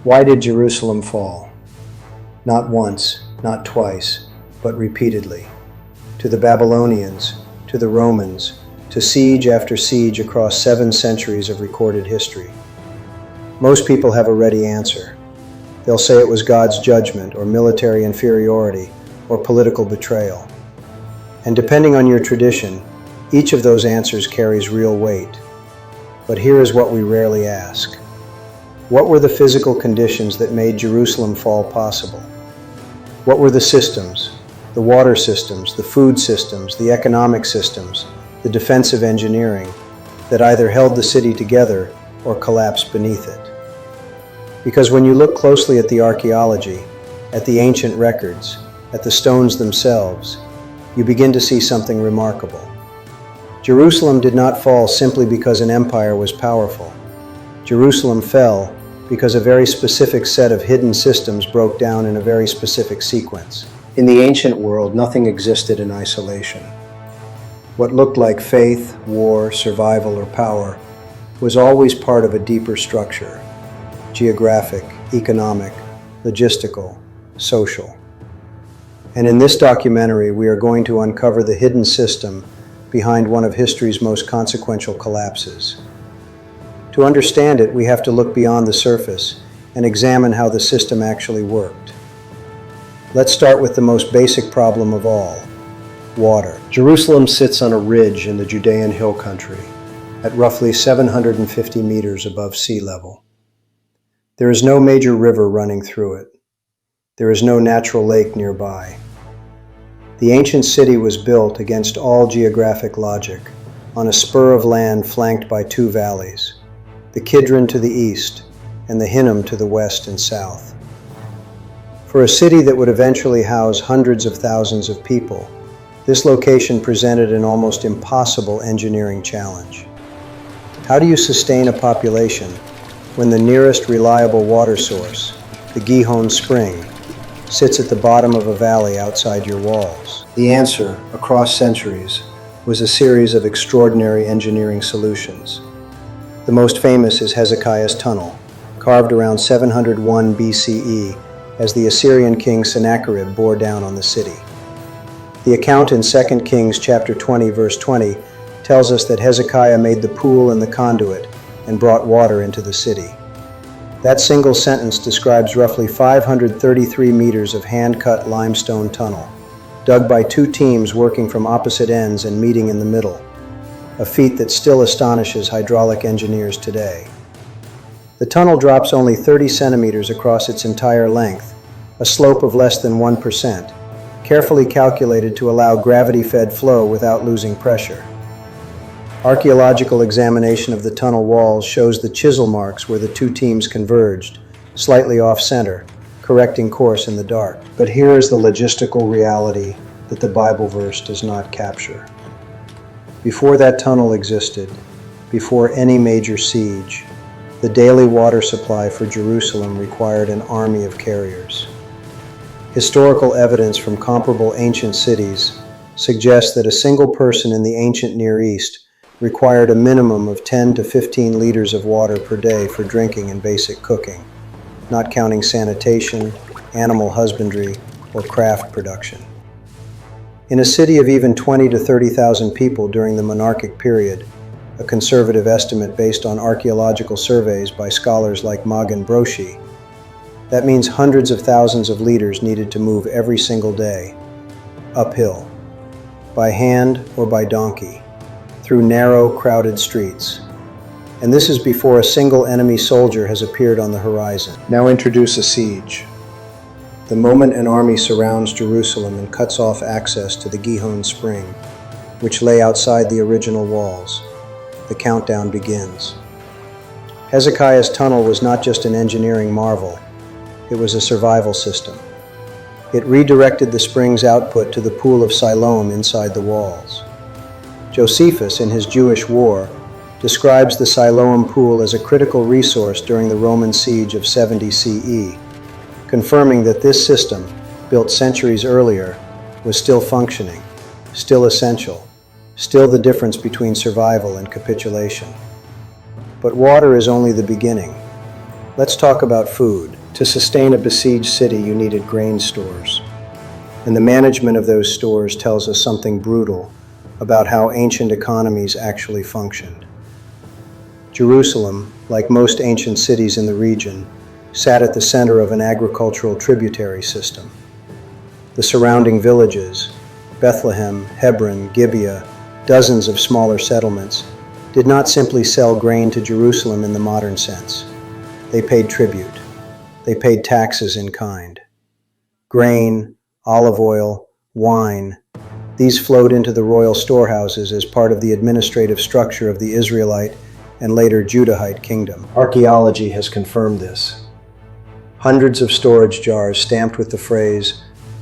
Why did Jerusalem fall? Not once, not twice, but repeatedly. To the Babylonians, to the Romans, to siege after siege across 7 centuries of recorded history. Most people have a ready answer. They'll say it was God's judgment, or military inferiority, or political betrayal. And depending on your tradition, each of those answers carries real weight. But here is what we rarely ask. What were the physical conditions that made Jerusalem fall possible? What were the systems, the water systems, the food systems, the economic systems, the defensive engineering that either held the city together or collapsed beneath it? Because when you look closely at the archaeology, at the ancient records, at the stones themselves, you begin to see something remarkable. Jerusalem did not fall simply because an empire was powerful. Jerusalem fell because a very specific set of hidden systems broke down in a very specific sequence. In the ancient world, nothing existed in isolation. What looked like faith, war, survival, or power was always part of a deeper structure: geographic, economic, logistical, social. And in this documentary, we are going to uncover the hidden system behind one of history's most consequential collapses. To understand it, we have to look beyond the surface and examine how the system actually worked. Let's start with the most basic problem of all: water. Jerusalem sits on a ridge in the Judean hill country, at roughly 750 meters above sea level. There is no major river running through it. There is no natural lake nearby. The ancient city was built against all geographic logic, on a spur of land flanked by 2 valleys, the Kidron to the east and the Hinnom to the west and south. For a city that would eventually house hundreds of thousands of people, this location presented an almost impossible engineering challenge. How do you sustain a population when the nearest reliable water source, the Gihon Spring, sits at the bottom of a valley outside your walls? The answer, across centuries, was a series of extraordinary engineering solutions. The most famous is Hezekiah's Tunnel, carved around 701 BCE as the Assyrian king Sennacherib bore down on the city. The account in 2 Kings chapter 20, verse 20, tells us that Hezekiah made the pool and the conduit and brought water into the city. That single sentence describes roughly 533 meters of hand-cut limestone tunnel, dug by 2 teams working from opposite ends and meeting in the middle, a feat that still astonishes hydraulic engineers today. The tunnel drops only 30 centimeters across its entire length, a slope of less than 1%, carefully calculated to allow gravity-fed flow without losing pressure. Archaeological examination of the tunnel walls shows the chisel marks where the 2 teams converged, slightly off-center, correcting course in the dark. But here is the logistical reality that the Bible verse does not capture. Before that tunnel existed, before any major siege, the daily water supply for Jerusalem required an army of carriers. Historical evidence from comparable ancient cities suggests that a single person in the ancient Near East required a minimum of 10 to 15 liters of water per day for drinking and basic cooking, not counting sanitation, animal husbandry, or craft production. In a city of even 20 to 30,000 people during the monarchic period, a conservative estimate based on archaeological surveys by scholars like Magen Broshi, that means hundreds of thousands of liters needed to move every single day, uphill, by hand or by donkey, through narrow, crowded streets. And this is before a single enemy soldier has appeared on the horizon. Now introduce a siege. The moment an army surrounds Jerusalem and cuts off access to the Gihon Spring, which lay outside the original walls, the countdown begins. Hezekiah's tunnel was not just an engineering marvel, it was a survival system. It redirected the spring's output to the pool of Siloam inside the walls. Josephus, in his Jewish War, describes the Siloam pool as a critical resource during the Roman siege of 70 CE, confirming that this system, built centuries earlier, was still functioning, still essential, still the difference between survival and capitulation. But water is only the beginning. Let's talk about food. To sustain a besieged city, you needed grain stores. And the management of those stores tells us something brutal about how ancient economies actually functioned. Jerusalem, like most ancient cities in the region, sat at the center of an agricultural tributary system. The surrounding villages, Bethlehem, Hebron, Gibeah, dozens of smaller settlements, did not simply sell grain to Jerusalem in the modern sense. They paid tribute. They paid taxes in kind. Grain, olive oil, wine, these flowed into the royal storehouses as part of the administrative structure of the Israelite and later Judahite kingdom. Archaeology has confirmed this. Hundreds of storage jars stamped with the phrase,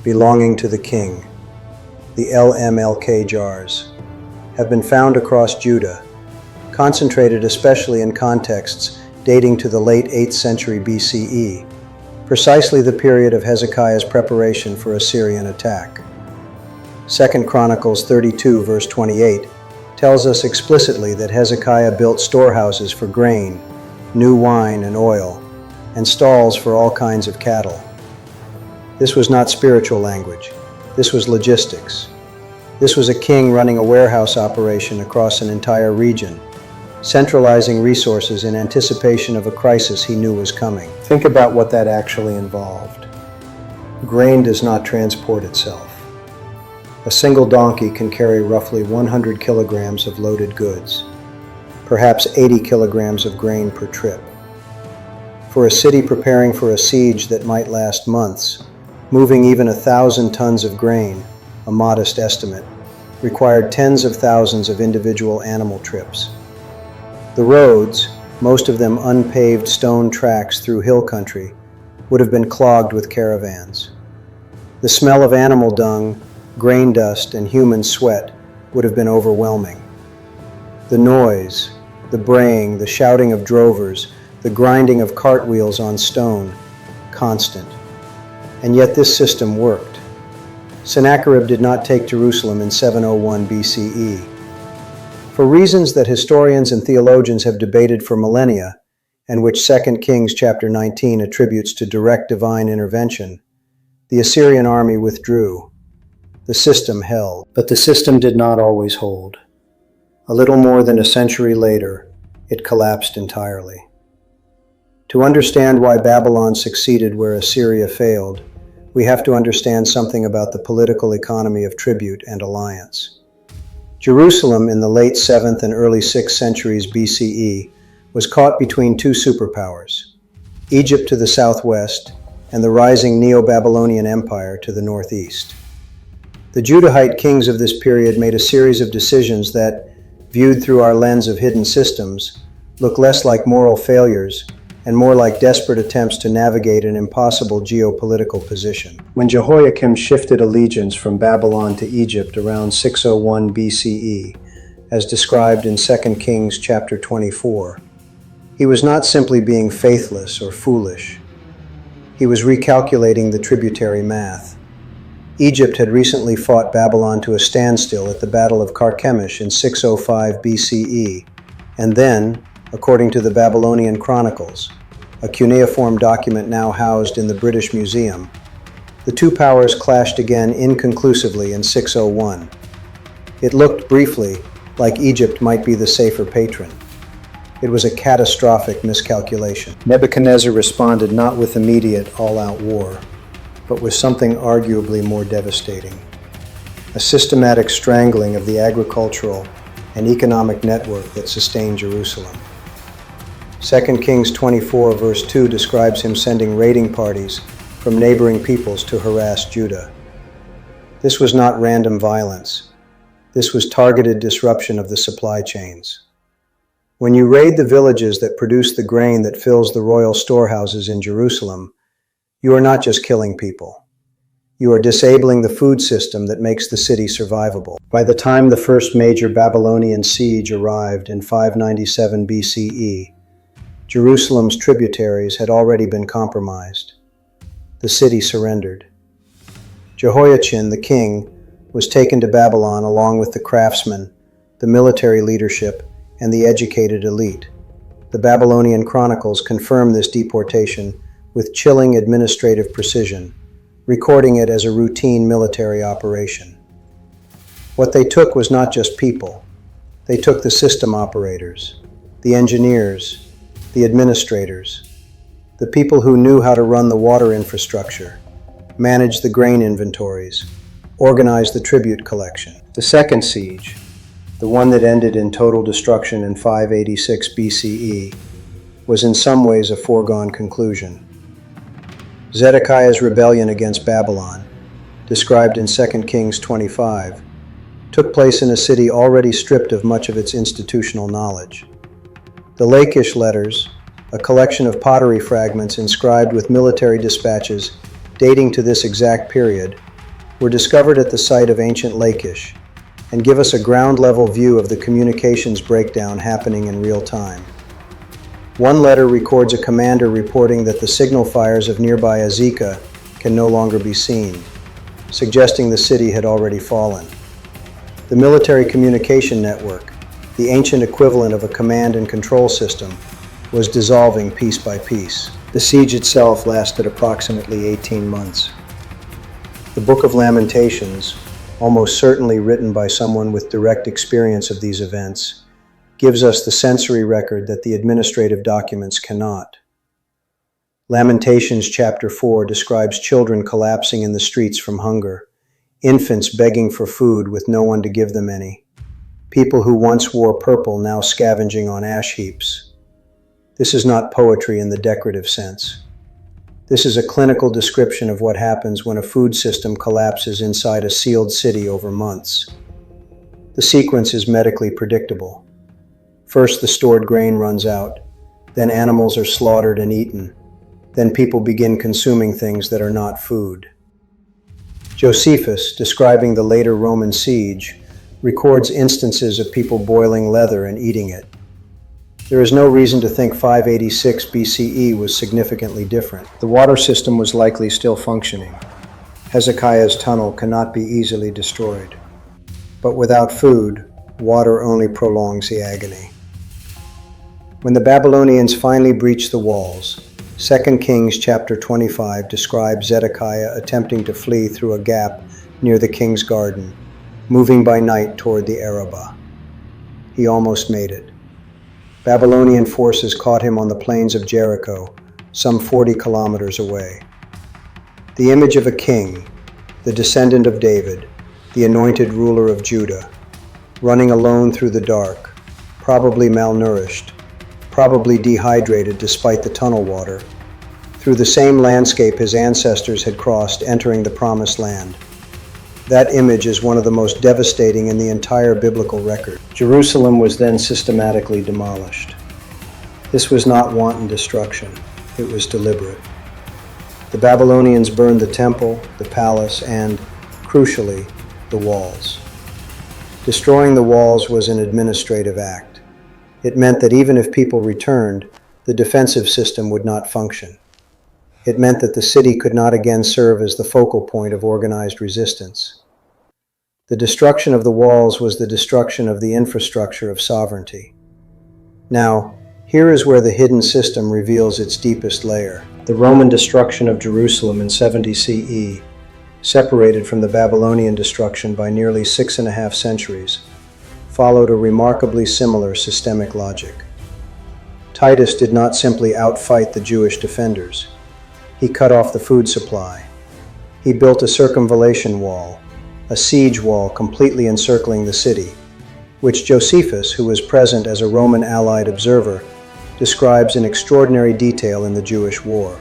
"belonging to the king," the LMLK jars, have been found across Judah, concentrated especially in contexts dating to the late 8th century BCE, precisely the period of Hezekiah's preparation for Assyrian attack. 2 Chronicles 32 verse 28 tells us explicitly that Hezekiah built storehouses for grain, new wine and oil, and stalls for all kinds of cattle. This was not spiritual language. This was logistics. This was a king running a warehouse operation across an entire region, centralizing resources in anticipation of a crisis he knew was coming. Think about what that actually involved. Grain does not transport itself. A single donkey can carry roughly 100 kilograms of loaded goods, perhaps 80 kilograms of grain per trip. For a city preparing for a siege that might last months, moving even 1,000 tons of grain, a modest estimate, required tens of thousands of individual animal trips. The roads, most of them unpaved stone tracks through hill country, would have been clogged with caravans. The smell of animal dung, grain dust, and human sweat would have been overwhelming. The noise, the braying, the shouting of drovers, the grinding of cartwheels on stone, constant. And yet this system worked. Sennacherib did not take Jerusalem in 701 BCE. For reasons that historians and theologians have debated for millennia, and which 2 Kings chapter 19 attributes to direct divine intervention, the Assyrian army withdrew. The system held. But the system did not always hold. A little more than a century later, it collapsed entirely. To understand why Babylon succeeded where Assyria failed, we have to understand something about the political economy of tribute and alliance. Jerusalem in the late 7th and early 6th centuries BCE was caught between two superpowers, Egypt to the southwest and the rising Neo-Babylonian Empire to the northeast. The Judahite kings of this period made a series of decisions that, viewed through our lens of hidden systems, look less like moral failures and more like desperate attempts to navigate an impossible geopolitical position. When Jehoiakim shifted allegiance from Babylon to Egypt around 601 BCE, as described in 2 Kings chapter 24, he was not simply being faithless or foolish. He was recalculating the tributary math. Egypt had recently fought Babylon to a standstill at the Battle of Carchemish in 605 BCE, and then, according to the Babylonian Chronicles, a cuneiform document now housed in the British Museum, the two powers clashed again inconclusively in 601. It looked briefly like Egypt might be the safer patron. It was a catastrophic miscalculation. Nebuchadnezzar responded not with immediate all-out war, but with something arguably more devastating: a systematic strangling of the agricultural and economic network that sustained Jerusalem. 2 Kings 24 verse 2 describes him sending raiding parties from neighboring peoples to harass Judah. This was not random violence. This was targeted disruption of the supply chains. When you raid the villages that produce the grain that fills the royal storehouses in Jerusalem, you are not just killing people. You are disabling the food system that makes the city survivable. By the time the first major Babylonian siege arrived in 597 BCE, Jerusalem's tributaries had already been compromised. The city surrendered. Jehoiachin, the king, was taken to Babylon along with the craftsmen, the military leadership, and the educated elite. The Babylonian chronicles confirm this deportation with chilling administrative precision, recording it as a routine military operation. What they took was not just people. They took the system operators, the engineers, the administrators, the people who knew how to run the water infrastructure, manage the grain inventories, organize the tribute collection. The second siege, the one that ended in total destruction in 586 BCE, was in some ways a foregone conclusion. Zedekiah's rebellion against Babylon, described in 2 Kings 25, took place in a city already stripped of much of its institutional knowledge. The Lachish letters, a collection of pottery fragments inscribed with military dispatches dating to this exact period, were discovered at the site of ancient Lachish and give us a ground-level view of the communications breakdown happening in real time. One letter records a commander reporting that the signal fires of nearby Azekah can no longer be seen, suggesting the city had already fallen. The military communication network, the ancient equivalent of a command and control system, was dissolving piece by piece. The siege itself lasted approximately 18 months. The Book of Lamentations, almost certainly written by someone with direct experience of these events, gives us the sensory record that the administrative documents cannot. Lamentations chapter 4 describes children collapsing in the streets from hunger, infants begging for food with no one to give them any, people who once wore purple now scavenging on ash heaps. This is not poetry in the decorative sense. This is a clinical description of what happens when a food system collapses inside a sealed city over months. The sequence is medically predictable. First, the stored grain runs out, then animals are slaughtered and eaten, then people begin consuming things that are not food. Josephus, describing the later Roman siege, records instances of people boiling leather and eating it. There is no reason to think 586 BCE was significantly different. The water system was likely still functioning. Hezekiah's tunnel cannot be easily destroyed. But without food, water only prolongs the agony. When the Babylonians finally breached the walls, 2 Kings chapter 25 describes Zedekiah attempting to flee through a gap near the king's garden, moving by night toward the Arabah. He almost made it. Babylonian forces caught him on the plains of Jericho, some 40 kilometers away. The image of a king, the descendant of David, the anointed ruler of Judah, running alone through the dark, probably malnourished, probably dehydrated despite the tunnel water, through the same landscape his ancestors had crossed entering the Promised Land. That image is one of the most devastating in the entire biblical record. Jerusalem was then systematically demolished. This was not wanton destruction, it was deliberate. The Babylonians burned the temple, the palace, and, crucially, the walls. Destroying the walls was an administrative act. It meant that even if people returned, the defensive system would not function. It meant that the city could not again serve as the focal point of organized resistance. The destruction of the walls was the destruction of the infrastructure of sovereignty. Now, here is where the hidden system reveals its deepest layer. The Roman destruction of Jerusalem in 70 CE, separated from the Babylonian destruction by nearly 6.5 centuries, followed a remarkably similar systemic logic. Titus did not simply outfight the Jewish defenders. He cut off the food supply. He built a circumvallation wall, a siege wall completely encircling the city, which Josephus, who was present as a Roman allied observer, describes in extraordinary detail in the Jewish War.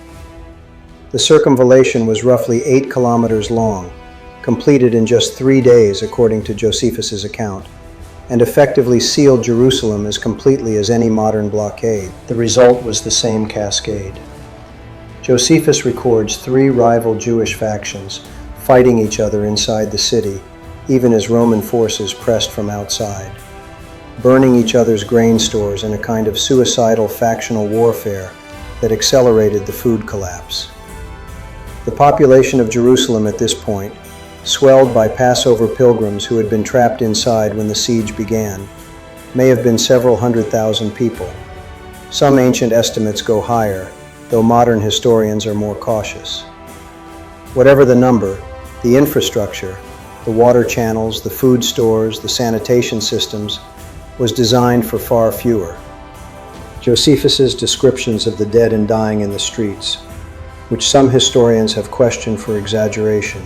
The circumvallation was roughly 8 kilometers long, completed in just 3 days according to Josephus's account, and effectively sealed Jerusalem as completely as any modern blockade. The result was the same cascade. Josephus records 3 rival Jewish factions fighting each other inside the city, even as Roman forces pressed from outside, burning each other's grain stores in a kind of suicidal factional warfare that accelerated the food collapse. The population of Jerusalem at this point, swelled by Passover pilgrims who had been trapped inside when the siege began, may have been several 100,000 people. Some ancient estimates go higher, though modern historians are more cautious. Whatever the number, the infrastructure, the water channels, the food stores, the sanitation systems, was designed for far fewer. Josephus's descriptions of the dead and dying in the streets, which some historians have questioned for exaggeration,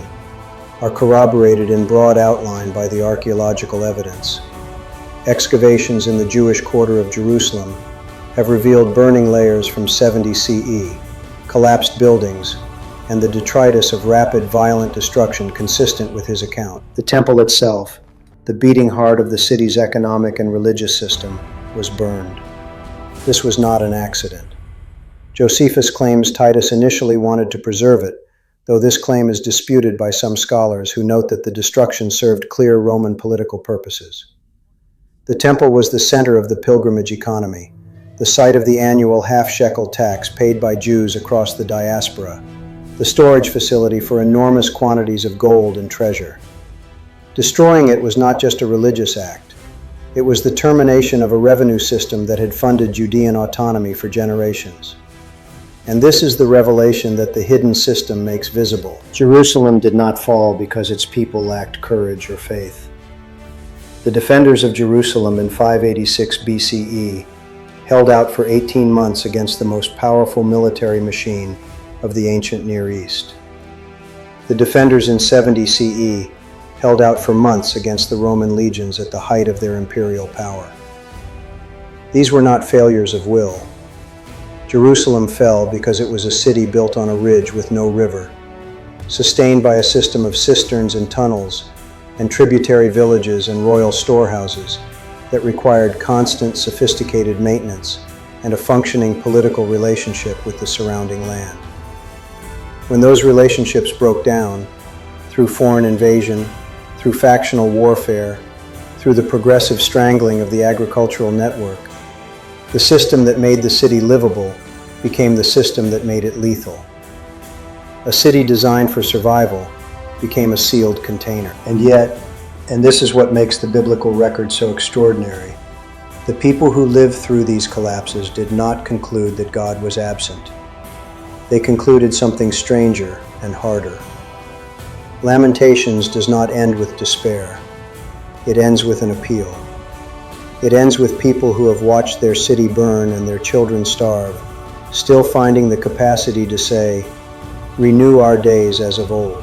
are corroborated in broad outline by the archaeological evidence. Excavations in the Jewish quarter of Jerusalem have revealed burning layers from 70 CE, collapsed buildings, and the detritus of rapid, violent destruction consistent with his account. The temple itself, the beating heart of the city's economic and religious system, was burned. This was not an accident. Josephus claims Titus initially wanted to preserve it, though this claim is disputed by some scholars who note that the destruction served clear Roman political purposes. The temple was the center of the pilgrimage economy, the site of the annual half-shekel tax paid by Jews across the diaspora, the storage facility for enormous quantities of gold and treasure. Destroying it was not just a religious act. It was the termination of a revenue system that had funded Judean autonomy for generations. And this is the revelation that the hidden system makes visible. Jerusalem did not fall because its people lacked courage or faith. The defenders of Jerusalem in 586 BCE held out for 18 months against the most powerful military machine of the ancient Near East. The defenders in 70 CE held out for months against the Roman legions at the height of their imperial power. These were not failures of will. Jerusalem fell because it was a city built on a ridge with no river, sustained by a system of cisterns and tunnels, and tributary villages and royal storehouses that required constant, sophisticated maintenance and a functioning political relationship with the surrounding land. When those relationships broke down, through foreign invasion, through factional warfare, through the progressive strangling of the agricultural network, the system that made the city livable became the system that made it lethal. A city designed for survival became a sealed container. And yet, and this is what makes the biblical record so extraordinary, the people who lived through these collapses did not conclude that God was absent. They concluded something stranger and harder. Lamentations does not end with despair. It ends with an appeal. It ends with people who have watched their city burn and their children starve, still finding the capacity to say, "Renew our days as of old."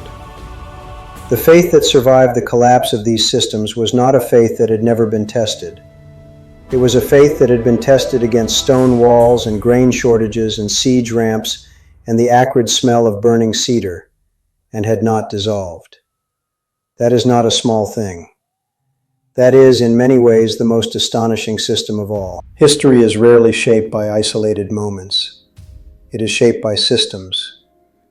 The faith that survived the collapse of these systems was not a faith that had never been tested. It was a faith that had been tested against stone walls and grain shortages and siege ramps and the acrid smell of burning cedar, and had not dissolved. That is not a small thing. That is, in many ways, the most astonishing system of all. History is rarely shaped by isolated moments. It is shaped by systems,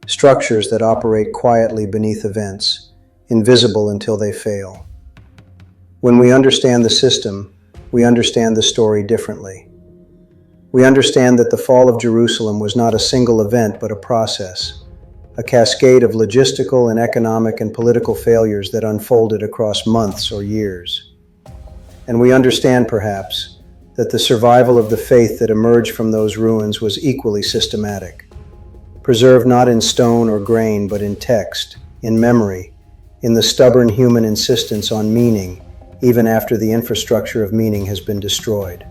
structures that operate quietly beneath events, invisible until they fail. When we understand the system, we understand the story differently. We understand that the fall of Jerusalem was not a single event, but a process, a cascade of logistical and economic and political failures that unfolded across months or years. And we understand, perhaps, that the survival of the faith that emerged from those ruins was equally systematic, preserved not in stone or grain, but in text, in memory, in the stubborn human insistence on meaning, even after the infrastructure of meaning has been destroyed.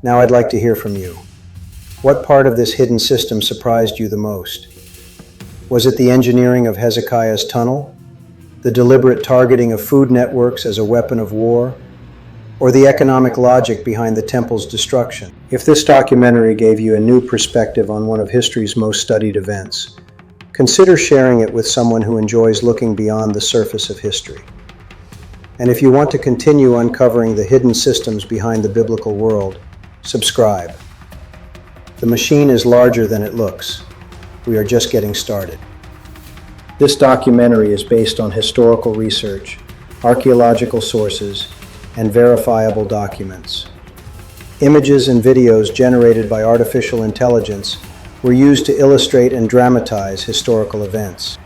Now I'd like to hear from you. What part of this hidden system surprised you the most? Was it the engineering of Hezekiah's tunnel, the deliberate targeting of food networks as a weapon of war, or the economic logic behind the temple's destruction? If this documentary gave you a new perspective on one of history's most studied events, consider sharing it with someone who enjoys looking beyond the surface of history. And if you want to continue uncovering the hidden systems behind the biblical world, subscribe. The machine is larger than it looks. We are just getting started. This documentary is based on historical research, archaeological sources, and verifiable documents. Images and videos generated by artificial intelligence were used to illustrate and dramatize historical events.